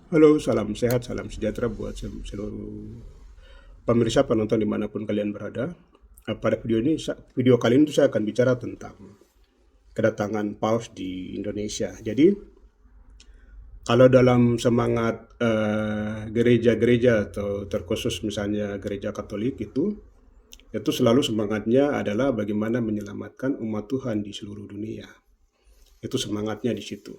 Halo, salam sehat, salam sejahtera buat seluruh pemirsa penonton dimanapun kalian berada. Pada video kali ini saya akan bicara tentang kedatangan paus di Indonesia. Jadi, kalau dalam semangat gereja-gereja atau terkhusus misalnya gereja Katolik itu selalu semangatnya adalah bagaimana menyelamatkan umat Tuhan di seluruh dunia. Itu semangatnya di situ.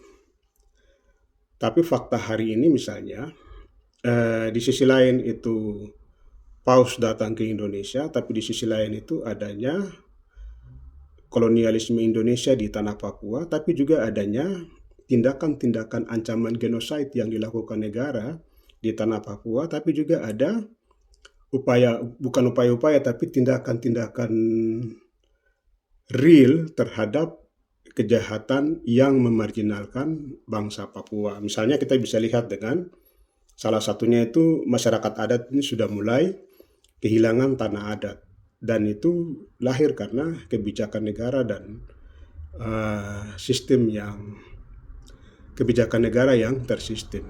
Tapi fakta hari ini misalnya, di sisi lain itu Paus datang ke Indonesia, tapi di sisi lain itu adanya kolonialisme Indonesia di tanah Papua, tapi juga adanya tindakan-tindakan ancaman genosida yang dilakukan negara di tanah Papua, tapi juga ada bukan upaya-upaya, tapi tindakan-tindakan real terhadap kejahatan yang memarginalkan bangsa Papua. Misalnya kita bisa lihat dengan salah satunya itu masyarakat adat ini sudah mulai kehilangan tanah adat, dan itu lahir karena kebijakan negara dan kebijakan negara yang tersistem.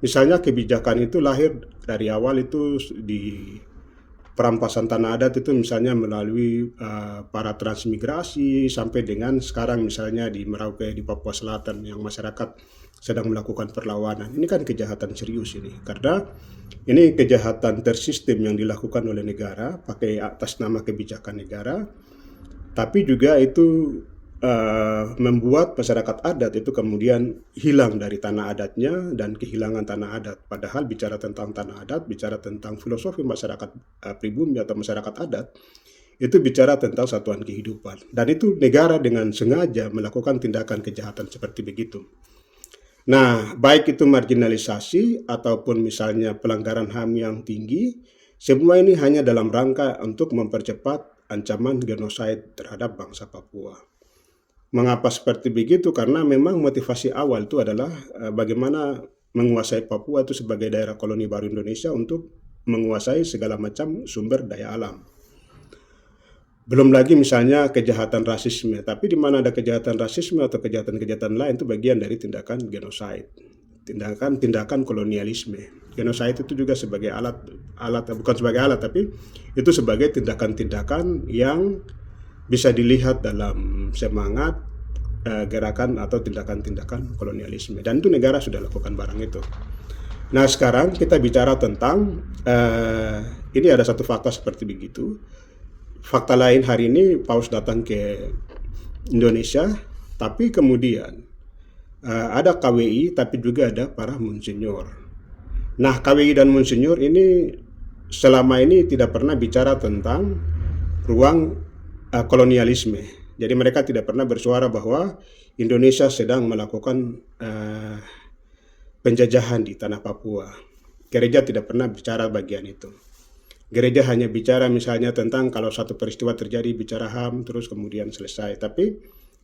Misalnya kebijakan itu lahir dari awal itu di perampasan tanah adat itu misalnya melalui para transmigrasi sampai dengan sekarang misalnya di Merauke di Papua Selatan yang masyarakat sedang melakukan perlawanan. Ini kan kejahatan serius ini karena ini kejahatan tersistem yang dilakukan oleh negara pakai atas nama kebijakan negara, tapi juga itu membuat masyarakat adat itu kemudian hilang dari tanah adatnya dan kehilangan tanah adat. Padahal bicara tentang tanah adat, bicara tentang filosofi masyarakat pribumi atau masyarakat adat, itu bicara tentang satuan kehidupan. Dan itu negara dengan sengaja melakukan tindakan kejahatan seperti begitu. Nah, baik itu marginalisasi ataupun misalnya pelanggaran HAM yang tinggi, semua ini hanya dalam rangka untuk mempercepat ancaman genosida terhadap bangsa Papua. Mengapa seperti begitu? Karena memang motivasi awal itu adalah bagaimana menguasai Papua itu sebagai daerah koloni baru Indonesia untuk menguasai segala macam sumber daya alam. Belum lagi misalnya kejahatan rasisme, tapi di mana ada kejahatan rasisme atau kejahatan-kejahatan lain itu bagian dari tindakan genosida, tindakan kolonialisme. Genosida itu juga sebagai bukan sebagai alat, tapi itu sebagai tindakan-tindakan yang bisa dilihat dalam semangat gerakan atau tindakan-tindakan kolonialisme, dan itu negara sudah lakukan barang itu. Nah, sekarang kita bicara tentang ini ada satu fakta seperti begitu. Fakta lain hari ini Paus datang ke Indonesia, tapi kemudian ada KWI, tapi juga ada para monsinyor. Nah, KWI dan monsinyor ini selama ini tidak pernah bicara tentang ruang kolonialisme. Jadi mereka tidak pernah bersuara bahwa Indonesia sedang melakukan penjajahan di tanah Papua. Gereja tidak pernah bicara bagian itu. Gereja hanya bicara misalnya tentang kalau satu peristiwa terjadi bicara HAM terus kemudian selesai. Tapi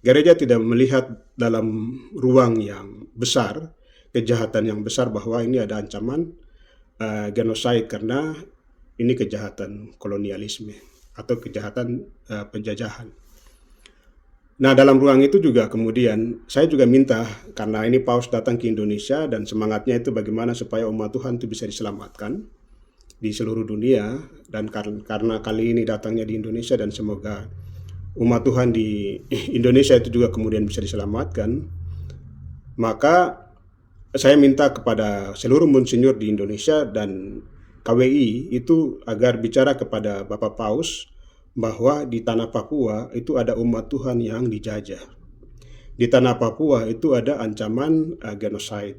gereja tidak melihat dalam ruang yang besar, kejahatan yang besar bahwa ini ada ancaman genosida karena ini kejahatan kolonialisme atau kejahatan penjajahan. Nah, dalam ruang itu juga kemudian saya juga minta, karena ini Paus datang ke Indonesia dan semangatnya itu bagaimana supaya umat Tuhan itu bisa diselamatkan di seluruh dunia, dan karena kali ini datangnya di Indonesia dan semoga umat Tuhan di Indonesia itu juga kemudian bisa diselamatkan, maka saya minta kepada seluruh monsinyor di Indonesia dan KWI itu agar bicara kepada Bapak Paus bahwa di tanah Papua itu ada umat Tuhan yang dijajah. Di tanah Papua itu ada ancaman genosida.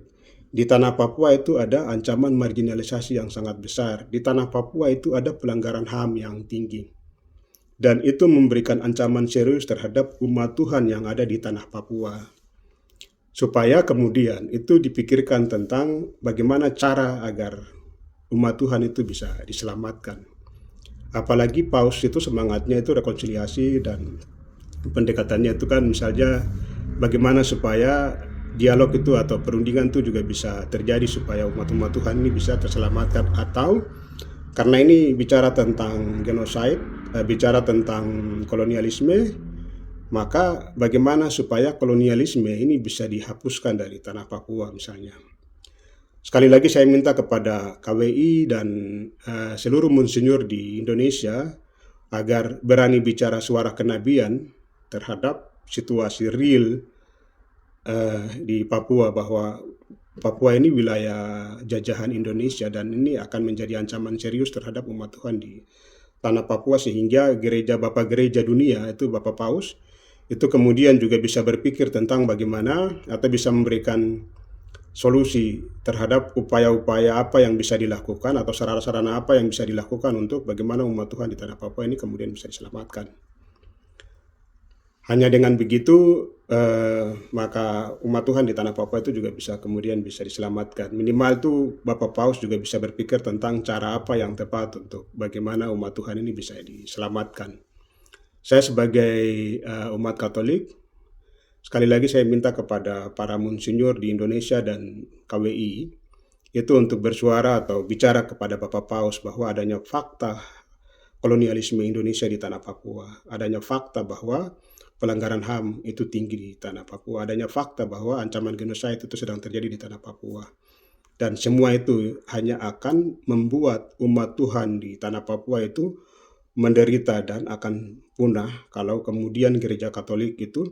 Di tanah Papua itu ada ancaman marginalisasi yang sangat besar. Di tanah Papua itu ada pelanggaran HAM yang tinggi. Dan itu memberikan ancaman serius terhadap umat Tuhan yang ada di tanah Papua. Supaya kemudian itu dipikirkan tentang bagaimana cara agar umat Tuhan itu bisa diselamatkan. Apalagi Paus itu semangatnya itu rekonsiliasi, dan pendekatannya itu kan misalnya bagaimana supaya dialog itu atau perundingan itu juga bisa terjadi supaya umat-umat Tuhan ini bisa terselamatkan. Atau karena ini bicara tentang genosida, bicara tentang kolonialisme, maka bagaimana supaya kolonialisme ini bisa dihapuskan dari tanah Papua misalnya. Sekali lagi saya minta kepada KWI dan seluruh monsinyur di Indonesia agar berani bicara suara kenabian terhadap situasi real di Papua, bahwa Papua ini wilayah jajahan Indonesia dan ini akan menjadi ancaman serius terhadap umat Tuhan di tanah Papua, sehingga Bapak Gereja Dunia itu Bapak Paus itu kemudian juga bisa berpikir tentang bagaimana atau bisa memberikan solusi terhadap upaya-upaya apa yang bisa dilakukan atau sarana-sarana apa yang bisa dilakukan untuk bagaimana umat Tuhan di tanah Papua ini kemudian bisa diselamatkan. Hanya dengan begitu maka umat Tuhan di tanah Papua itu juga kemudian bisa diselamatkan. Minimal itu Bapak Paus juga bisa berpikir tentang cara apa yang tepat untuk bagaimana umat Tuhan ini bisa diselamatkan. Saya sebagai umat Katolik, sekali lagi saya minta kepada para monsinyur di Indonesia dan KWI itu untuk bersuara atau bicara kepada Bapak Paus bahwa adanya fakta kolonialisme Indonesia di tanah Papua, adanya fakta bahwa pelanggaran HAM itu tinggi di tanah Papua, adanya fakta bahwa ancaman genosida itu sedang terjadi di tanah Papua. Dan semua itu hanya akan membuat umat Tuhan di tanah Papua itu menderita dan akan punah kalau kemudian gereja Katolik itu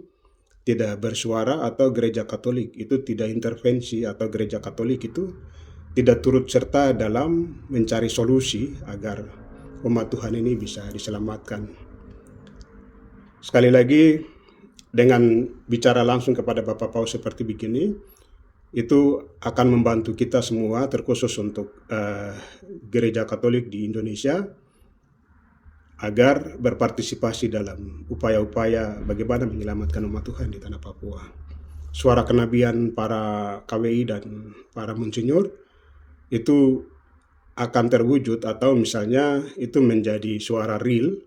tidak bersuara atau gereja Katolik itu tidak intervensi atau gereja Katolik itu tidak turut serta dalam mencari solusi agar umat Tuhan ini bisa diselamatkan. Sekali lagi, dengan bicara langsung kepada Bapak Paus seperti begini, itu akan membantu kita semua, terkhusus untuk gereja Katolik di Indonesia, agar berpartisipasi dalam upaya-upaya bagaimana menyelamatkan umat Tuhan di tanah Papua. Suara kenabian para KWI dan para monsinyur itu akan terwujud atau misalnya itu menjadi suara real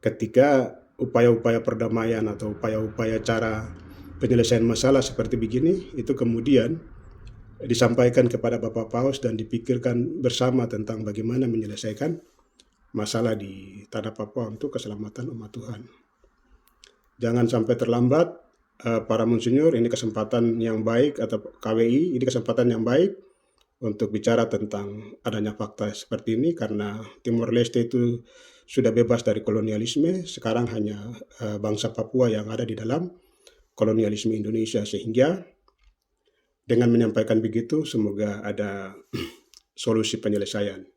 ketika upaya-upaya perdamaian atau upaya-upaya cara penyelesaian masalah seperti begini itu kemudian disampaikan kepada Bapak Paus dan dipikirkan bersama tentang bagaimana menyelesaikan masalah di tanah Papua untuk keselamatan umat Tuhan. Jangan sampai terlambat, para monsinyur, ini kesempatan yang baik, atau KWI, ini kesempatan yang baik untuk bicara tentang adanya fakta seperti ini, karena Timor Leste itu sudah bebas dari kolonialisme, sekarang hanya bangsa Papua yang ada di dalam kolonialisme Indonesia, sehingga dengan menyampaikan begitu semoga ada solusi penyelesaian.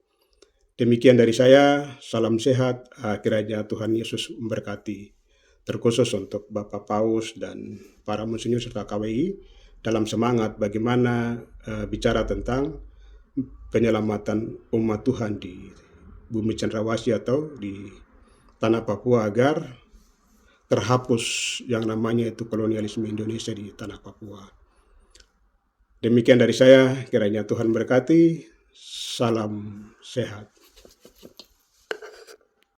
Demikian dari saya, salam sehat, kiranya Tuhan Yesus memberkati, terkhusus untuk Bapak Paus dan para monsinyur serta KWI dalam semangat bagaimana bicara tentang penyelamatan umat Tuhan di bumi Cendrawasih atau di tanah Papua agar terhapus yang namanya itu kolonialisme Indonesia di tanah Papua. Demikian dari saya, kiranya Tuhan berkati, salam sehat.